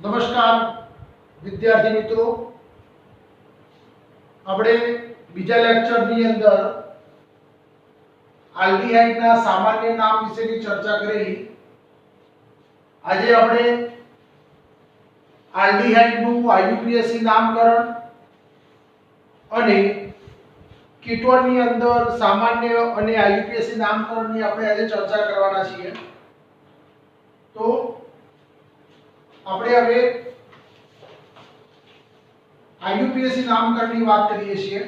નમસ્કાર વિદ્યાર્થી મિત્રો, આપણે બીજા લેક્ચરની અંદર આલ્ડીહાઇડના સામાન્ય નામ વિશેની ચર્ચા કરેલી. આજે આપણે આલ્ડીહાઇડનું આઈયુપીએસી નામકરણ અને કીટોનની અંદર સામાન્ય અને આઈયુપીએસી નામકરણની આપણે આજે ચર્ચા કરવાના છીએ. તો આપણે હવે આઈયુપીએસી નામકરણની વાત કરીએ છીએ.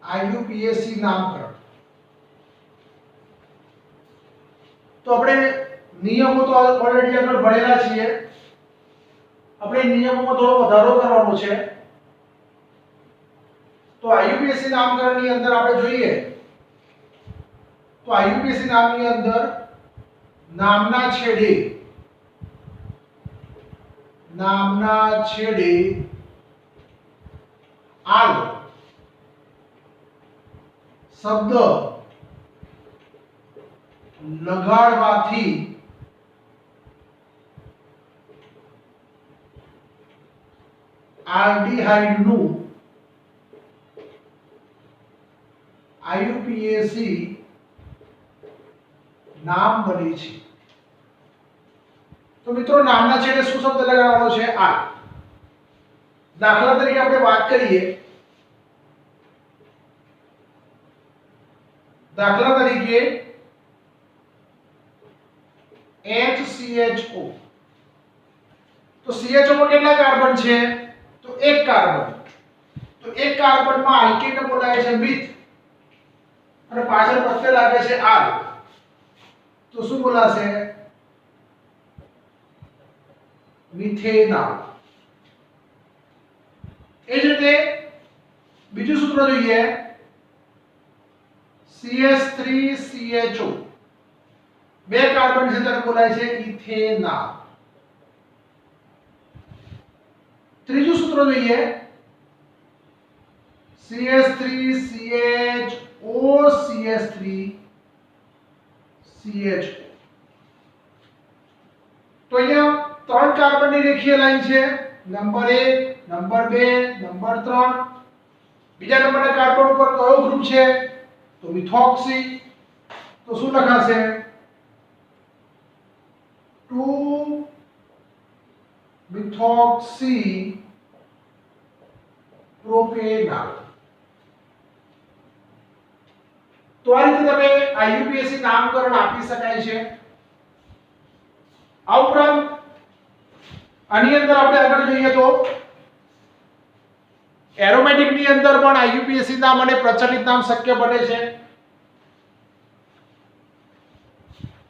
આઈયુપીએસી નામકરણ તો આપણે નિયમો તો ઓલરેડી આગળ ભણેલા છીએ. આપણે નિયમોમાં થોડો વધારો કરવાનો છે. તો આઈયુપીએસી નામકરણની અંદર આપણે જોઈએ તો આઈયુપીએસી નામની અંદર નામના છેડે આલ શબ્દ લગાડવાથી આલ્ડીહાઇડનું આઈયુપીએસી નામ બને છે. તો મિત્રો, નામના છેડે શું શબ્દ લગાડવાનો છે? આ. દાખલા તરીકે આપણે વાત કરીએ, દાખલા તરીકે HCHO. તો CHO માં કેટલા કાર્બન છે? તો એક કાર્બન. તો એક કાર્બનમાં આલ્કેનને બોલાય છે મિથ અને પાછળ પ્રત્યય લાગે છે આલ. તો શું બોલાશે? મિથેનાલ. એ જ રીતે બીજું સૂત્ર જોઈએ, CH3CHO. બે કાર્બન છે તેને બોલાય છે ઇથેનાલ. ત્રીજું સૂત્ર જોઈએ, CH3CHO. તો અહીંયા ત્રણ કાર્બનની રેખીય લાઈન છે, નંબર 1, નંબર 2, નંબર 3. બીજા નંબરના કાર્બન ઉપર કયો ગ્રુપ છે? તો મિથોક્સી. તો શું લખાશે? 2-મિથોક્સી પ્રોપેનાલ. તો આ રીતે તમે આઈયુપીએસી નામકરણ આપી શકાય છે. આ ઉપરાંત આની અંદર આપણે આગળ જોઈએ તો એરોમેટિક ની અંદર પણ આઈયુપીએસી નામ અને પ્રચલિત નામ શક્ય બને છે.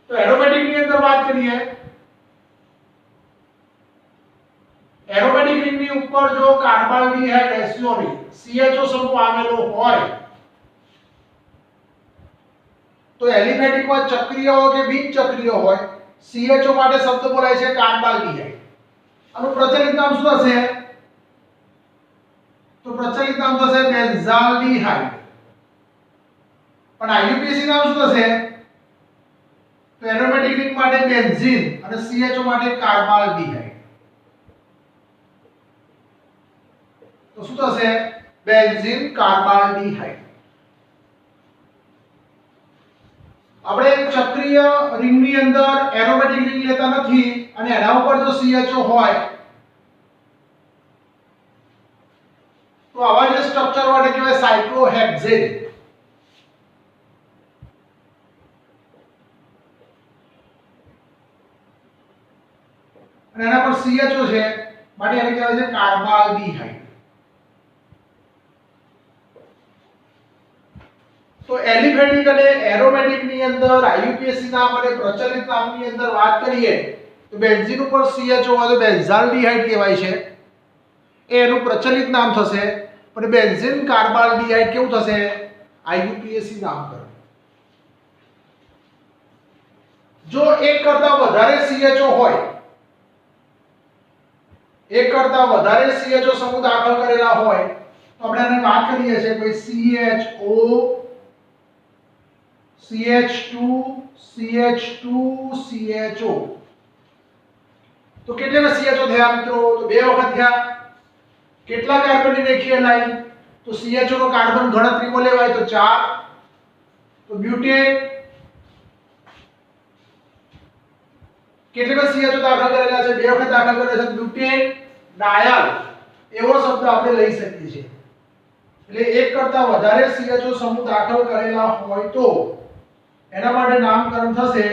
તો એરોમેટિક ની અંદર વાત કરીએ, એરોમેટિક રિંગની ઉપર જો કાર્બાલ્ડીહાઇડ એસ્યોરિક CHO સમૂહ આવેલો હોય તો એલિફેટિકમાં ચક્રીય હોય કે બિન ચક્રીય હોય, CHO માટે શબ્દ બોલાય છે કાર્બાલ્ડીહાઇડ. આનું પ્રચલિત નામ શું હશે? તો પ્રચલિત નામ થશે બેન્ઝાલ્ડીહાઇડ. પણ આઈયુપીએસી નામ શું થશે? તો એરોમેટિક રિંગ માટે બેન્ઝીન અને CHO માટે કાર્બાલ્ડીહાઇડ. તો શું થશે? બેન્ઝીન કાર્બાલ્ડીહાઇડ. આપણે ચક્રીય રિંગની અંદર એરોમેટિક રિંગ લેતા નથી અને એના ઉપર જો CHO હોય તો આવા જે સ્ટ્રક્ચર હોય કહેવાય સાયક્લોહેક્સેન. અને એના પર CHO છે માટે એને કહેવાય છે કાર્બાલ્ડીહાઇડ. તો એલિફેટિક અને એરોમેટિક ની અંદર આઈયુપીએસી નામ અને પ્રચલિત નામની અંદર વાત કરીએ તો બેન્ઝીન ઉપર CHO હોય તો બેન્ઝાલ્ડીહાઇડ કહેવાય છે. એ એનું પ્રચલિત નામ થશે. પણ બેન્ઝીન કાર્બાલ્ડીહાઇડ કેવું થશે? આઈયુપીએસી નામકરણ. જો એક કરતા વધારે CHO હોય, એક કરતા વધારે CHO સમૂહ દાખલ કરેલા હોય તો આપણે આને વાત કરીએ છીએ કોઈ CHO CH2 CHO તો કેટલા CHO થયા મિત્રો? તો બે વખત થયા. કેટલા કાર્બનની રેખીય લાઈન? તો CHO નો કાર્બન ગણતરીમાં લેવાય તો 4. તો બ્યુટેન કેટલા CHO દાખલ કરેલા છે? બે વખત દાખલ કરેલા છે. બ્યુટેન ડાયલ એવો શબ્દ આપણે લઈ શકીએ છીએ. એટલે એક કરતા વધારે CHO સમૂહ દાખલ કરેલા હોય તો એના માટે નામકરણ થશે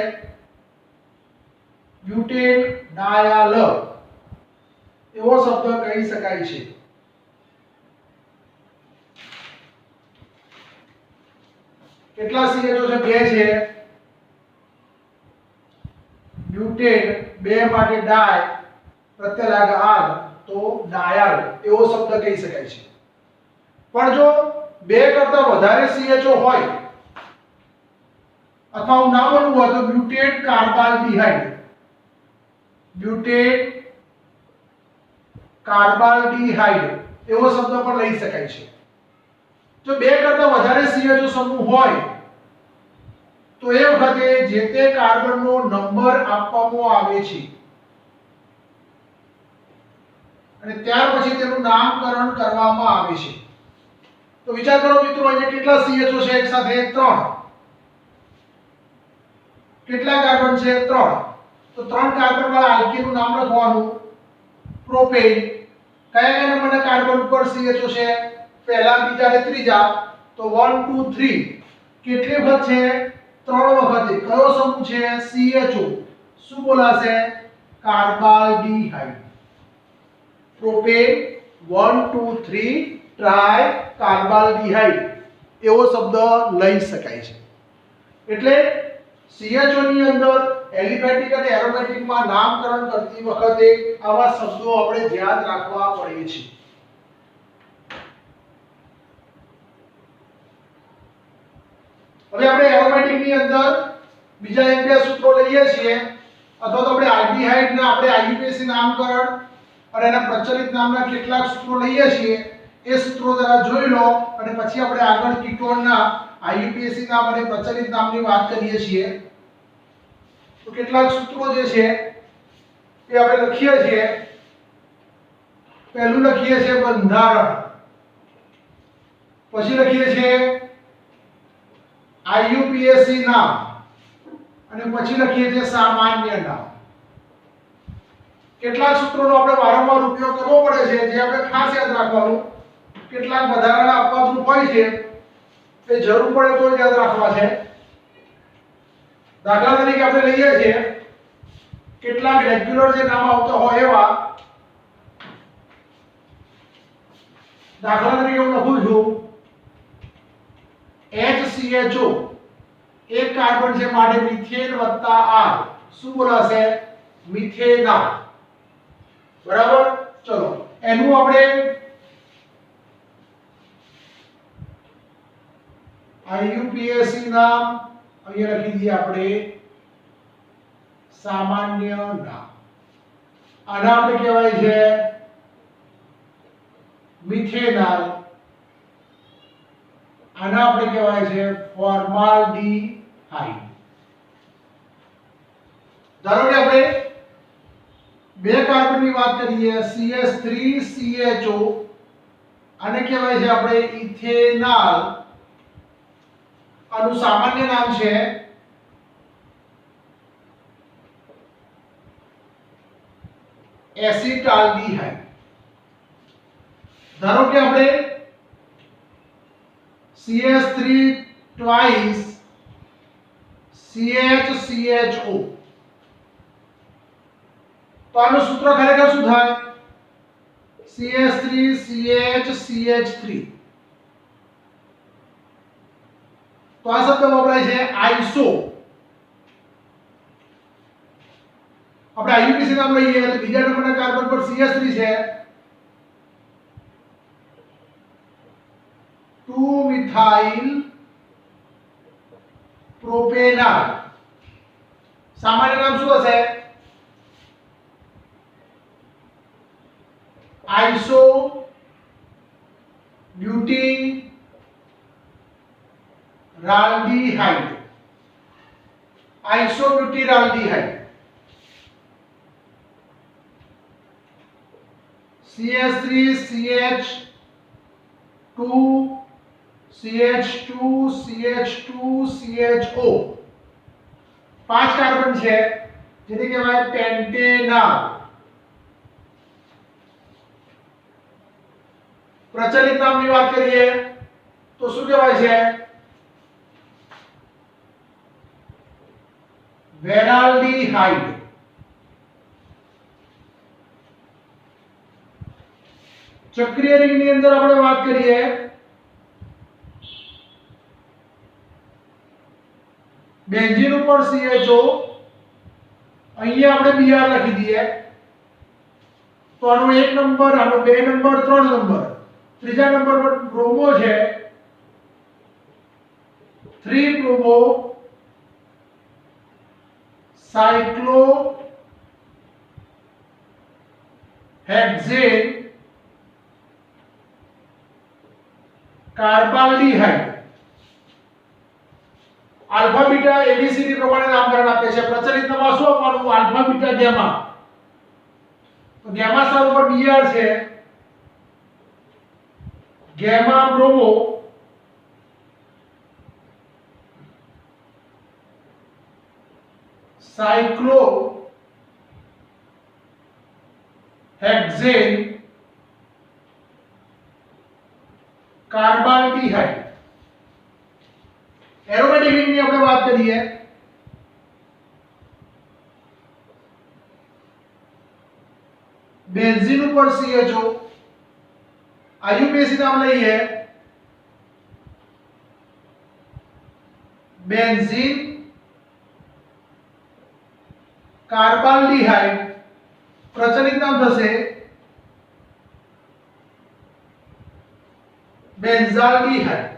બ્યુટેન ડાયલ એવો શબ્દ કહી શકાય છે. કેટલા CHO છે? બે છે. બ્યુટેન બે માટે ડાય પ્રત્યય લાગે આલ તો ડાયલ એવો શબ્દ કહી શકાય છે. પણ જો બે કરતા વધારે CHO હોય અથવા હું ના બોલવું હોય તો બ્યુટેન કાર્બાલ્ડિહાઇડ, બ્યુટેન કાર્બાલ્ડિહાઇડ એવો શબ્દ પણ લઈ શકાય છે. જો બે કરતા વધારે CHO સમૂહ હોય તો એ વખતે જે તે કાર્બનનો નંબર આપવામાં આવે છે અને ત્યાર પછી તેનું નામકરણ કરવામાં આવે છે. તો વિચાર કરો મિત્રો, અહીંયા કેટલા CHO છે? એક સાથે 3. કેટલા કાર્બન છે? 3. તો 3 કાર્બન વાળા આલ્કેનનું નામ લખવાનું પ્રોપેન. કયા નંબરના કાર્બન ઉપર CHO છે? પહેલા, બીજા અને ત્રીજા. તો 1 2 3 કેટલી વખત છે? 3 વખત. કયો સમૂહ છે? CHO. શું બોલાશે? કાર્બાલ્ડિહાઇડ. પ્રોપેન 1 2 3 ટ્રાય કાર્બાલ્ડિહાઇડ એવો શબ્દ લઈ શકાય છે. એટલે CHO ની અંદર એલિફેટિક અને એરોમેટિકમાં નામકરણ કરતી વખતે આવા શબ્દો આપણે ધ્યાન રાખવા પડે છે. હવે આપણે એરોમેટિક ની અંદર બીજા એક બે સૂત્રો લઈએ છીએ અથવા તો આપણે આલ્ડીહાઇડ ના આપણે IUPAC નામકરણ અને એના પ્રચલિત નામના કેટલાક સૂત્રો લઈએ છીએ. એ સૂત્રો જરા જોઈ લો અને પછી આપણે આગળ કીટોનના IUPAC નામ અને પ્રચલિત નામની વાત કરીએ છીએ. તો કેટલાક સૂત્રો જે છે એ આપણે લખીએ છીએ. પહેલું લખીએ છીએ બંધારણ, પછી લખીએ છીએ IUPAC નામ અને પછી લખીએ છીએ સામાન્ય નામ. કેટલાક સૂત્રોનો આપણે વારંવાર ઉપયોગ કરવો પડે છે જે આપણે ખાસ યાદ રાખવાનું. કેટલાક વધારાના અપવાદરૂપ હોય છે એ જરૂર પડે તો યાદ રાખવા છે. દાખલા તરીકે આપણે લઈએ છીએ કેટલાક રેગ્યુલર જે નામ આવતા હોય એવા. દાખલા તરીકે હું લખું છું HCHO એક કાર્બન છે માટે મિથેન વત્તા R શું બોલાશે? મિથેનાલ. બરાબર. ચલો એનું આપણે IUPAC નામ અહીંયા લખી દઈએ આપણે સામાન્ય નામ. આને આપણે કહેવાય છે મિથેનાલ. આને આપણે કહેવાય છે ફોર્માલ્ડીહાઇડ. ધારો કે આપણે બે કાર્બનની વાત કરીએ CH3CHO આને કહેવાય છે આપણે ઇથેનાલ. આનું સામાન્ય નામ છે એસિટાલ્ડીહાઇડ. ધારો કે આપણે CH3 twice CHCHO તો આનું સૂત્ર ખરેખર શું થાય? CH3CHCH3. તો આ શબ્દ વપરાય છે આઇસો. આપણે IUPAC નામ લઈએ તો બીજા નંબરના કાર્બન પર CH3 છે 2 મિથાઇલ પ્રોપેનાલ. સામાન્ય નામ શું હશે? Iso બ્યુટીરાલ્ડીહાઇડ. Iso બ્યુટીરાલ્ડીહાઇડ CH3CH2 CH2 CH2 CHO 5 carbon છે જેને કહેવાય પેન્ટેનાલ. પ્રચલિત નામની વાત કરીએ તો શું કહેવાય છે? વેરાલ્ડીહાઇડ. ચક્રીય રિંગની અંદર આપણે વાત કરીએ બેન્ઝીન ઉપર CHO, અહીંયા આપણે Br લખી દઈએ તો આનો 1 નંબર, આનો 2 નંબર, 3 નંબર. ત્રીજા નંબર પર બ્રોમો છે 3 bromo cyclo hexane carbaldehyde. Alpha beta ABCD પ્રમાણે નામકરણ આપે છે. પ્રચલિત નામ શું આપવાનું? Alpha beta gamma. તો ગેમા સ્તર ઉપર Br છે gamma bromo cyclo hexane carbaldehyde. Aromatic રિંગની આપણે વાત કરીએ બેન્ઝીન ઉપર CHO, IUPAC નામ લઈએ બેન્ઝીન કાર્બાલ્ડીહાઇડ. પ્રચલિત નામ થશે બેન્ઝાલ્ડીહાઇડ.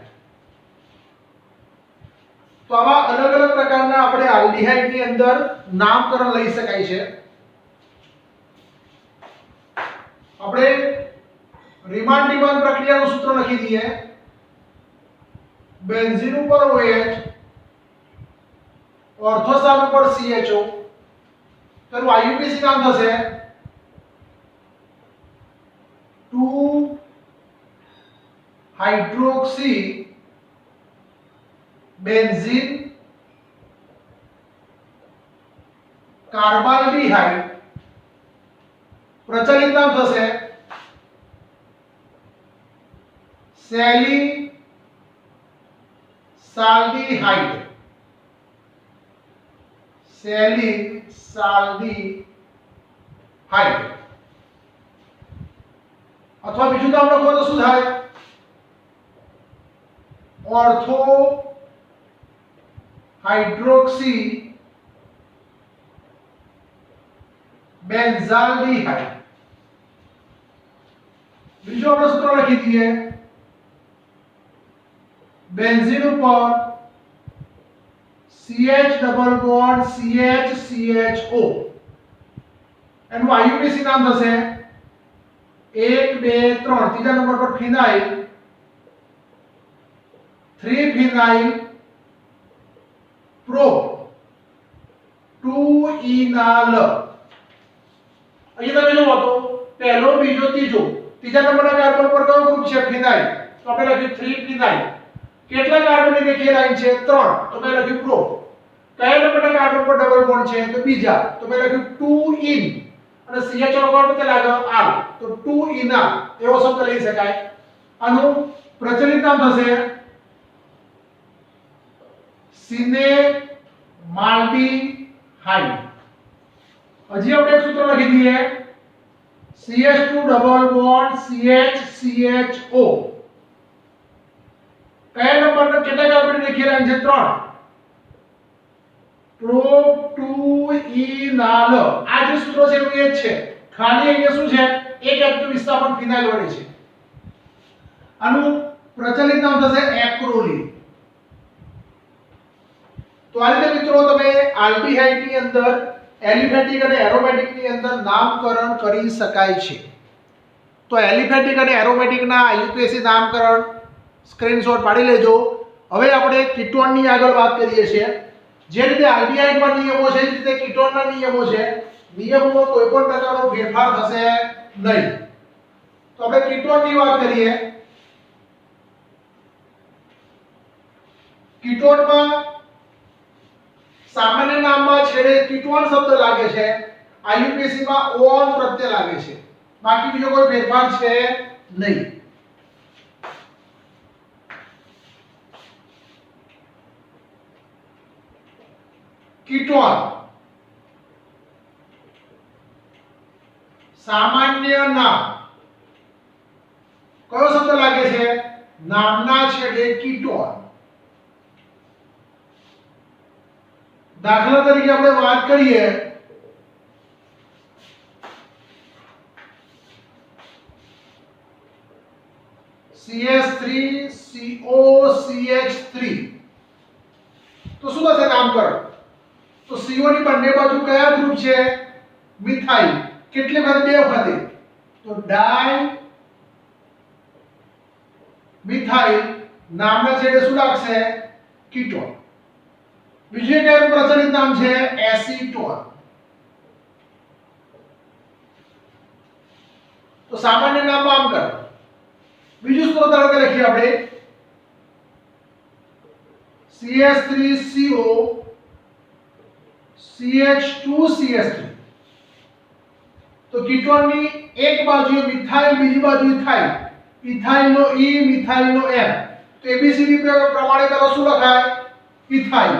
તો આવા અલગ અલગ પ્રકારના આપણે આલ્ડીહાઇડ ની અંદર નામકરણ લઈ શકાય છે. આપણે રીમાન ડીમાન પ્રક્રિયાનું સૂત્ર લખી દઈએ. બેન્ઝીન ઉપર OH, ઓર્થોસાન ઉપર CHO, તેનું IUPAC નામ થશે 2 હાઇડ્રોક્સી બેન્ઝીન કાર્બાલ્ડીહાઇડ. પ્રચલિત નામ થશે સેલિસાલ્ડીહાઇડ. સેલિસાલ્ડીહાઇડ. અથવા બીજું નામ લખો તો શું થાય? Ortho hydroxy benzaldehyde. બીજો આપણે સૂત્ર લખી દઈએ બેન્ઝીન ઉપર CH double bond CH CHO, એનું IUPAC નામ થશે 1 2 3. ત્રીજા નંબર પર ફિનાઇલ 3 ફિનાઇલ પ્રો 2 ઇનાલ. અહીંયા તમે જુઓ તો પહેલો, બીજો, ત્રીજો. ત્રીજા નંબરના કાર્બન પર કયો ગ્રુપ છે? ફિનાઇલ. તો આપણે લખ્યું 3 ફિનાઇલ. કેટલા કાર્બનની રેખીય લાઈન છે? 3. તો મેં લખ્યું પ્રો. કયા નંબરના કાર્બન પર ડબલ બોન્ડ છે? તો બીજા. તો મેં લખ્યું 2 ઇન. અને CH નો કોણ કેટલા લાગે? આર. તો 2 ઇના એવો શબ્દ લઈ શકાય. આનું પ્રચલિત નામ થશે સિનેમાલ્ડીહાઇડ. હજી આપણે એક સૂત્ર લખી દઈએ CH2 double bond CH CHO. કયા નંબરના કેટલા કાર્બન રેખીય લાઈન છે? 3. પ્રો 2 ઇનાલ. આ જે સૂત્ર છે એનું એ જ છે, ખાલી અહીંયા શું છે? એક એક્ટિવ વિસ્થાપન ફિનાઇલ વડે છે. આનું પ્રચલિત નામ થશે એક્રોલીન. તો આ રીતે મિત્રો તમે આલ્ડીહાઇડ ની અંદર એલિફેટિક અને એરોમેટિક ની અંદર નામકરણ કરી શકાય છે. તો એલિફેટિક અને એરોમેટિક ના આઈયુપીએસી નામકરણ સ્ક્રીનશોટ પાડી લેજો. હવે આપણે કીટોન ની આગળ વાત કરીએ છીએ. જે રીતે આલ્ડીહાઇડ માં નિયમો છે એ રીતે કીટોન ના નિયમો છે. નિયમોમાં કોઈ પણ પ્રકારનો ફેરફાર થશે નહીં. તો આપણે કીટોન ની વાત કરીએ. કીટોનમાં સામાન્ય નામમાં છેડે કીટોન શબ્દ લાગે છે, આઈયુપીએસી માં ઓન પ્રત્યય લાગે છે. બાકી બીજો કોઈ ફેરફાર છે નહીં. કીટોન સામાન્ય નામ કયો શબ્દ લાગે છે? નામના છેડે કીટોન. દાખલા તરીકે આપણે વાત કરીએ CH3COCH3 તો શું થશે નામકરણ? તો CO ની બંને બાજુ કયા ગ્રુપ છે? મિથાઇલ. કેટલી વખત? બે વખત. તો ડાઈ મિથાઇલ નામના છેડે શું લાગશે? કીટોન. બીજું એક એનું પ્રચલિત નામ છે એસીટોન. તો સામાન્ય નામમાં આમ કરો. બીજું સૂત્ર ધારો કે લખીએ આપણે CH3CO CH2CH3. તો કીટોનની એક બાજુ મિથાઇલ, બીજી બાજુ ઇથાઇલ. ઇથાઇલનો E, મિથાઇલનો M. તો ABCD પ્રમાણે કરો શું લખાય? ઇથાઇલ.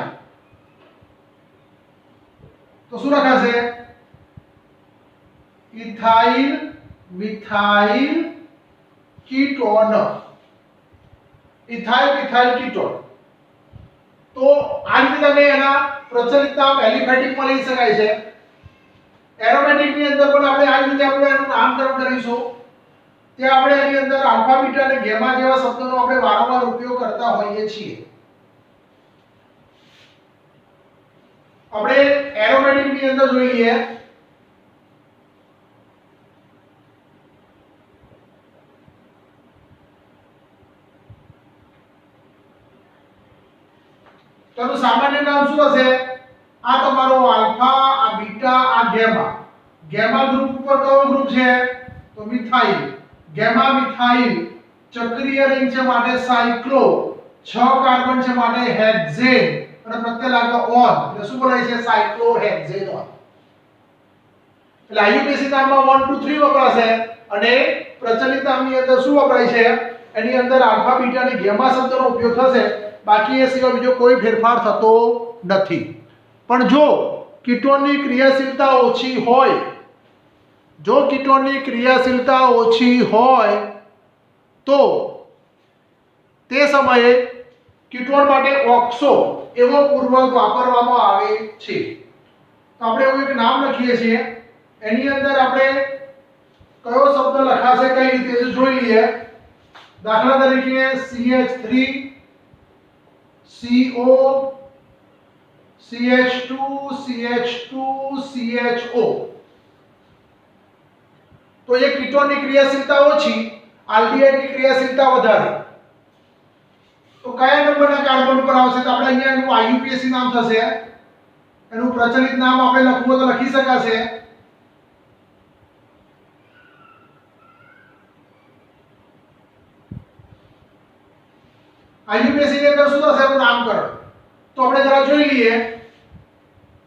તો શું લખાશે? Ethyl methyl ketone. Ethyl methyl ketone. તો આ રીતે તમે એના પ્રચલિત નામ એલિફેટિક માં લઈ શકાય છે. એરોમેટિક ની અંદર પણ આપણે આ રીતે આપણે એનું નામકરણ કરીશું. ત્યાં આપણે એની અંદર આલ્ફા, બીટા અને ગામા જેવા શબ્દોનો આપણે વારંવાર ઉપયોગ કરતા હોઈએ છીએ. આપણે એરોમેટિક ની અંદર જોઈ લઈએ. તો સામાન્ય નામ શું હશે? આ તમારો આલ્ફા, આ બીટા, આ ગામા. ગામા ગ્રુપ ઉપર કયો ગ્રુપ છે? તો મિથાઇલ. ગામા મિથાઇલ ચક્રીય રિંગ છે માટે સાયક્લો. 6 કાર્બન છે માટે હેક્ઝેન. અને પ્રત્યય લાગે ઓન. એટલે શું બોલાય છે? સાયક્લોહેક્ઝેનોન. એટલે આઈયુપીએસી નામમાં 1 2 3 વપરાશે અને પ્રચલિત નામની અંદર શું વપરાય છે? એની અંદર આલ્ફા, બીટા અને ગામા શબ્દનો ઉપયોગ થશે. બાકી એ સિવાય બીજો કોઈ ફેરફાર થતો નથી. પણ જો કીટોનની ક્રિયાશીલતા ઓછી હોય, જો કીટોનની ક્રિયાશીલતા ઓછી હોય તો તે સમયે કીટોન માટે ઓક્સો એવો પૂર્વક વાપરવામાં આવે છે. તો આપણે એવું એક નામ લખીએ છીએ. એની અંદર આપણે કયો શબ્દ લખાશે કઈ રીતે જોઈ લઈએ. દાખલા તરીકે CH3 CO CH2 CH2 CHO. તો એ કીટોનની ક્રિયાશીલતા ઓછી, આલ્ડીહાઇડની ક્રિયાશીલતા વધારે. તો કયા નંબરના કાર્બન પર આવશે? તો આપણે અહીંયા એનું આઈયુપીએસી નામ થશે. એનું પ્રચલિત નામ આપણે લખવું તો લખી શકાશે. આઈયુપીએસી ની અંદર શું થશે? એનું નામકરણ. તો આપણે જરા જોઈ લઈએ.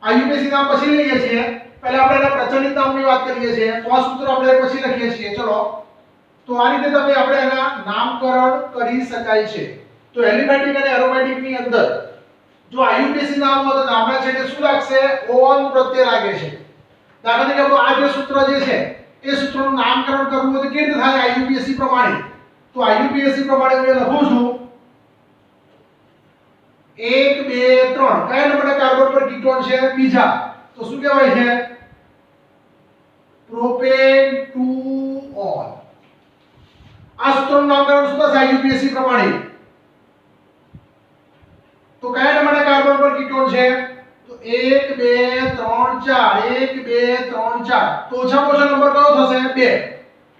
આઈયુપીએસી નામ પછી લઈએ છીએ. પહેલા આપણે એના પ્રચલિત નામની વાત કરીએ છીએ. તો આ સૂત્ર આપણે પછી લખીએ છીએ. ચલો. તો આ રીતે તમે આપણે એના નામકરણ કરી શકાય છે. તો એલિફેટિક અને એરોમેટિક ની અંદર જો આઈયુપીએસી નામ હોય તો નામના છેડે શું લાગશે? ઓન પ્રત્યય લાગે છે. દાખલા તરીકે આપણું આ જે સૂત્ર જે છે એ સૂત્રનું નામકરણ કરવું હોય તો કેવી રીતે થાય? આઈયુપીએસી પ્રમાણે. તો આઈયુપીએસી પ્રમાણે હું લખું છું 1 2 3. કયા નંબરના કાર્બન પર કીટોન છે? બીજા. તો શું કહેવાય છે? Propane 2 on. આ સૂત્રનું નામકરણ શું થશે? આઈયુપીએસી પ્રમાણે. તો કયા નંબરના કાર્બન પર કીટોન છે? તો 1 4 1 2 3 4 તો ઓછામાં ઓછો નંબર કયો થશે 2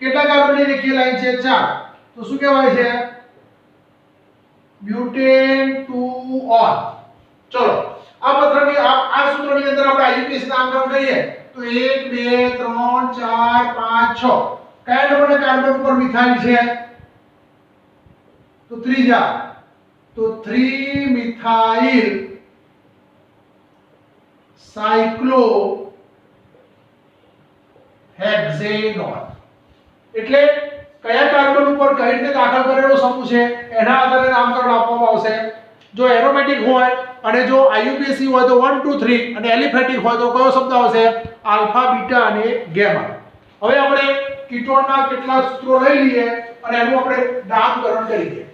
કેટલા કાર્બનની રેખીય લાઈન છે 4 તો શું કહેવાય છે બ્યુટેન 2 ઓન ચલો આ પત્રની આ સૂત્રની અંદર આપણે આઈયુપીએસી નામકરણ કરીએ તો 1 2 3 4 5 6 કયા નંબરના કાર્બન ઉપર મિથાઇલ છે તો ત્રીજા તો 3 મિથાઇલ સાયક્લો હેક્ઝેનોન એટલે કયા કાર્બન ઉપર કઈ રીતે દાખલ કરેલો સમૂહ છે એના આધારે નામકરણ આપવામાં આવશે જો એરોમેટિક હોય અને જો આઈયુપીએસી હોય તો 1 2 3 અને એલિફેટિક હોય તો કયો શબ્દ આવશે આલ્ફા બીટા અને ગામા હવે આપણે કીટોનના કેટલા સૂત્રો લઈ લઈએ અને એનું આપણે નામકરણ કરીએ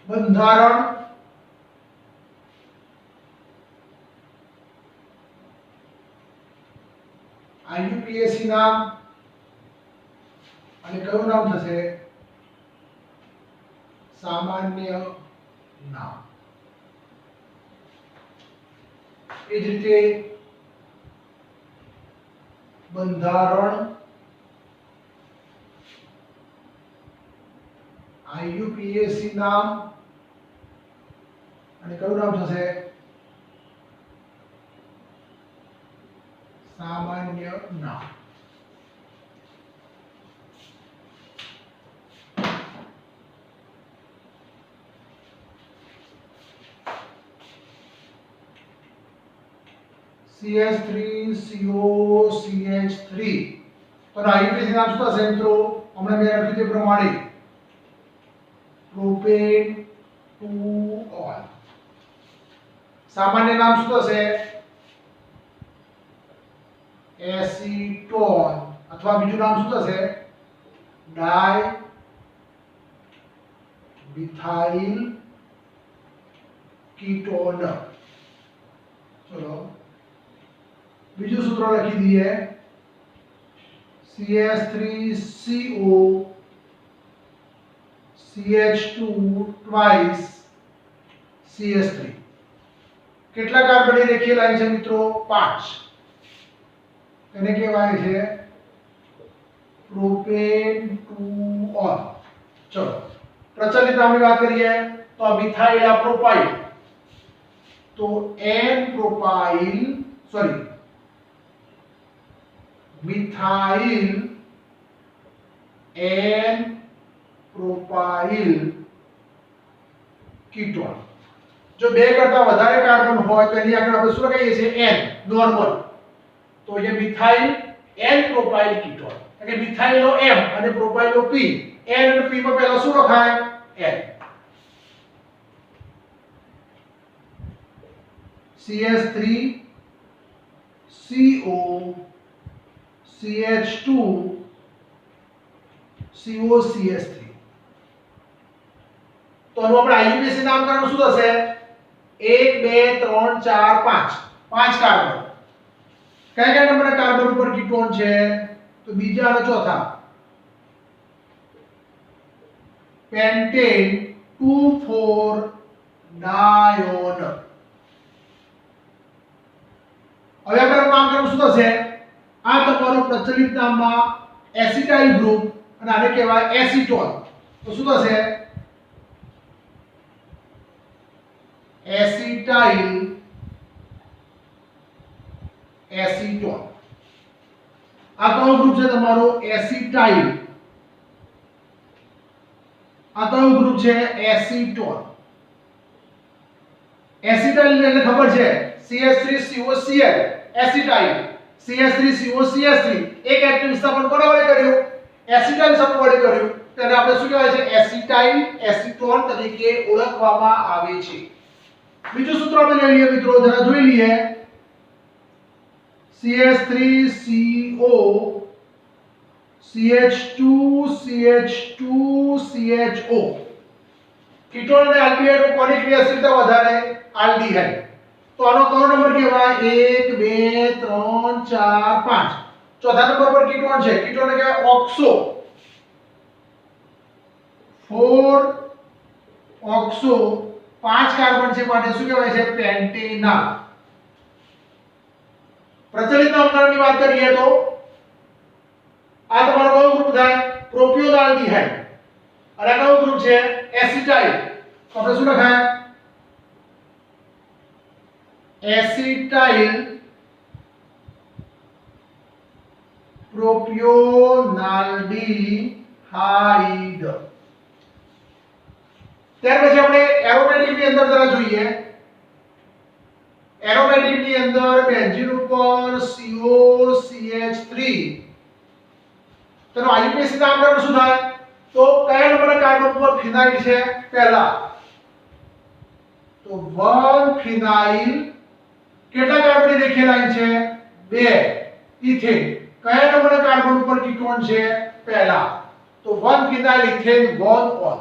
બંધારણ આઈયુપીએસી નામ અને કયું નામ થશે સામાન્ય નામ એ જ રીતે બંધારણ આઈયુપીએસી નામ અને કયું નામ થશે સામાન્ય નામ CH3COCH3 તો આઈયુપીએસી નામ શું થશે મિત્રો હમણાં મેં લખ્યું તે પ્રમાણે પ્રોપેન 2 ઓન સામાન્ય નામ શું થશે એસીટોન અથવા બીજું નામ શું થશે ડાય મિથાઇલ કીટોન ચલો બીજું સૂત્ર લખી દઈએ CH3CO CH2 twice CH3 કેટલા કાર્બનની રેખીય લાઈન છે મિત્રો 5 તેને કહેવાય છે પ્રોપેન 2 ઓન ચલો પ્રચલિત નામની વાત કરીએ તો મિથાઇલ આ પ્રોપાઇલ તો N propyl sorry methyl N propyl ketone જો બે કરતા વધારે કાર્બન હોય તો એની આગળ આપણે શું કહીએ છીએ N નોર્મલ તો એ મિથાઇલ N પ્રોપાઇલ કીટોન એટલે મિથાઇલનો M અને પ્રોપાઇલનો P N અને P માં પહેલા શું લખાય N CH3 CO CH2 COCH3 તો આનું આપણે આઈયુપીએસી નામકરણ શું થશે 1 2 3 4 5 5 કાર્બન કયા કયા નંબરના કાર્બન ઉપર કીટોન છે તો બીજા અને ચોથા પેન્ટેન 2,4 ડાયોન હવે આપણું નામકરણ શું થશે આ તમારો પ્રચલિત નામમાં એસિટાઇલ ગ્રુપ અને આને કહેવાય એસિટોન તો શું થશે એસિટાઇલ એસિટોન આ કયો ગ્રુપ છે તમારો એસિટાઇલ આ કયો ગ્રુપ છે એસિટોન એસિટાઇલ ને ખબર છે CH3COCl એસિટાઇલ CH3COCH3 એક એટમ વિસ્થાપન કોના વડે કર્યું એસિટાઇલ સમૂહ વડે કર્યું તેને આપણે શું કહેવાય છે એસિટાઇલ એસિટોન તરીકે ઓળખવામાં આવે છે બીજું સૂત્ર આપણે લઈ લઈએ મિત્રો જરા જોઈ લઈએ CH3CO CH2CH2CHO કીટોન અને આલ્ડીહાઇડ કોની ક્રિયાશીલતા વધારે? આલ્ડીહાઇડ. તો આનો કયો નંબર કહેવાય? 1 2 3 4 5. ચોથા નંબર પર કીટોન છે. કીટોન એટલે ઓક્સો. 4 ઓક્સો 5 કાર્બન છે માટે શું કહેવાય છે? પેન્ટેનલ. પ્રચલિત નામકરણની વાત કરીએ તો આ તમારો કયો ગ્રુપ થાય? પ્રોપિયોનાલ્ડીહાઇડ. અને આ કયો ગ્રુપ છે? એસિટાઇલ. તો આપણે શું લખાય? એસિટાઇલ પ્રોપિયોનાલ્ડીહાઇડ. ત્યાર પછી આપણે એરોમેટિક ની અંદર જરા જોઈએ. એરોમેટિક ની અંદર બેન્ઝીન ઉપર COCH3 તેનો આઈયુપીએસી નામકરણ શું થાય? તો કયા નંબરના કાર્બન ઉપર ફિનાઇલ છે? પહેલા. તો 1 ફિનાઇલ. કેટલા કાર્બનની રેખીય લાઈન છે? 2. ઇથેન. કયા નંબરના કાર્બન ઉપર કીટોન છે? પહેલા. તો 1 ફિનાઇલ ઇથેન 1 ઓન.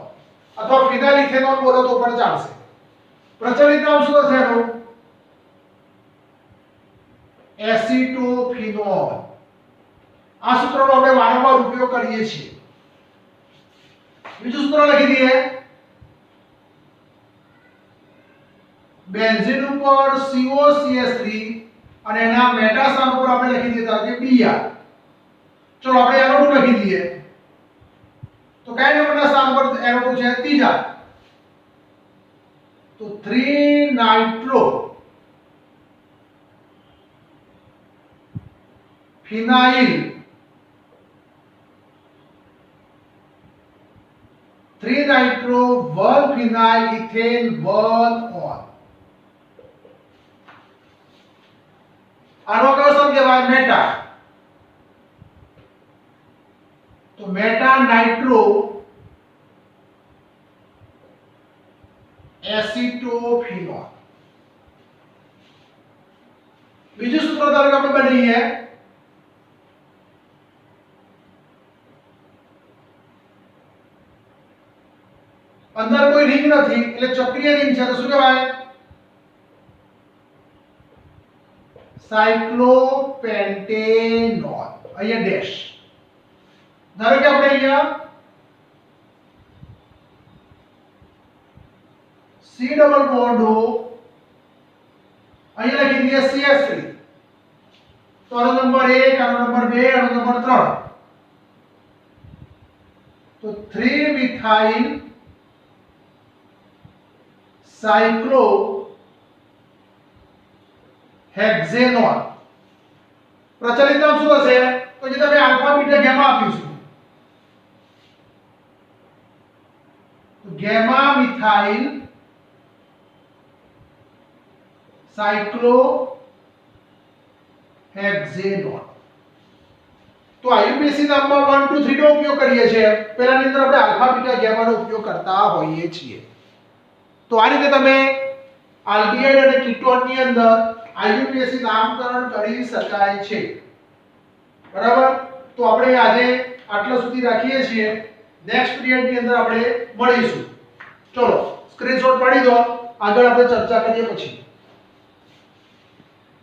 અથવા ફિનાઇલ ઇથેનોલ બોલો તો પણ ચાલશે. પ્રચલિત નામ શું છે એનું? એસિટોફિનોલ. આ સૂત્રનો આપણે વારંવાર ઉપયોગ કરીએ છીએ. બીજું સૂત્ર લખી દઈએ. બેન્ઝીન ઉપર COCH3 અને એના મેટા સ્થાન ઉપર આપણે લખી દીધા કે Br. ચલો આપણે એનો લખી દઈએ. તો કયા નંબરના સ્થાન પર એનો છે? ત્રીજા. તો 3 nitro phenyl 3 nitro 1 phenyl ethane 1 on. આનો કયો શબ્દ કહેવાય? મેટા. તો મેટા નાઇટ્રો એસિટોફિનોલ. બીજું સૂત્ર તરીકે આપણે બનાવીએ. અંદર કોઈ રિંગ નથી એટલે ચક્રીય રિંગ છે તો શું કહેવાય? સાયક્લોપેન્ટેનોલ. અહીંયા ડેશ. ધારો કે આપણે અહીંયા C ડબલ બોન્ડ અહીંયા લખી દઈએ CH3. તો આનો નંબર 1, આનો નંબર 2, આનો નંબર 3. તો 3 મિથાઇલ સાયક્લોહેક્ઝેનોલ. પ્રચલિત નામ શું હશે? તો જે તમે આલ્ફા બીટા ગેમા આપીશું. Gamma methyl cyclohexanol. તો આઈયુપીએસી નામમાં 1 2 3 નો ઉપયોગ કરીએ છીએ. પહેલાની અંદર આપણે આલ્ફા બીટા ગેમાનો ઉપયોગ કરતા હોઈએ છીએ. તો આ રીતે તમે આલ્ડીહાઇડ અને કીટોનની અંદર આઈયુપીએસી નામકરણ કરી શકાય છે. બરાબર? તો આપણે આજે આટલા સુધી રાખીએ છીએ. નેક્સ્ટ પીરિયડની અંદર આપણે મળીશું. ચલો સ્ક્રીનશોટ પાડી દો. આગળ આપણે ચર્ચા કરીએ પછી.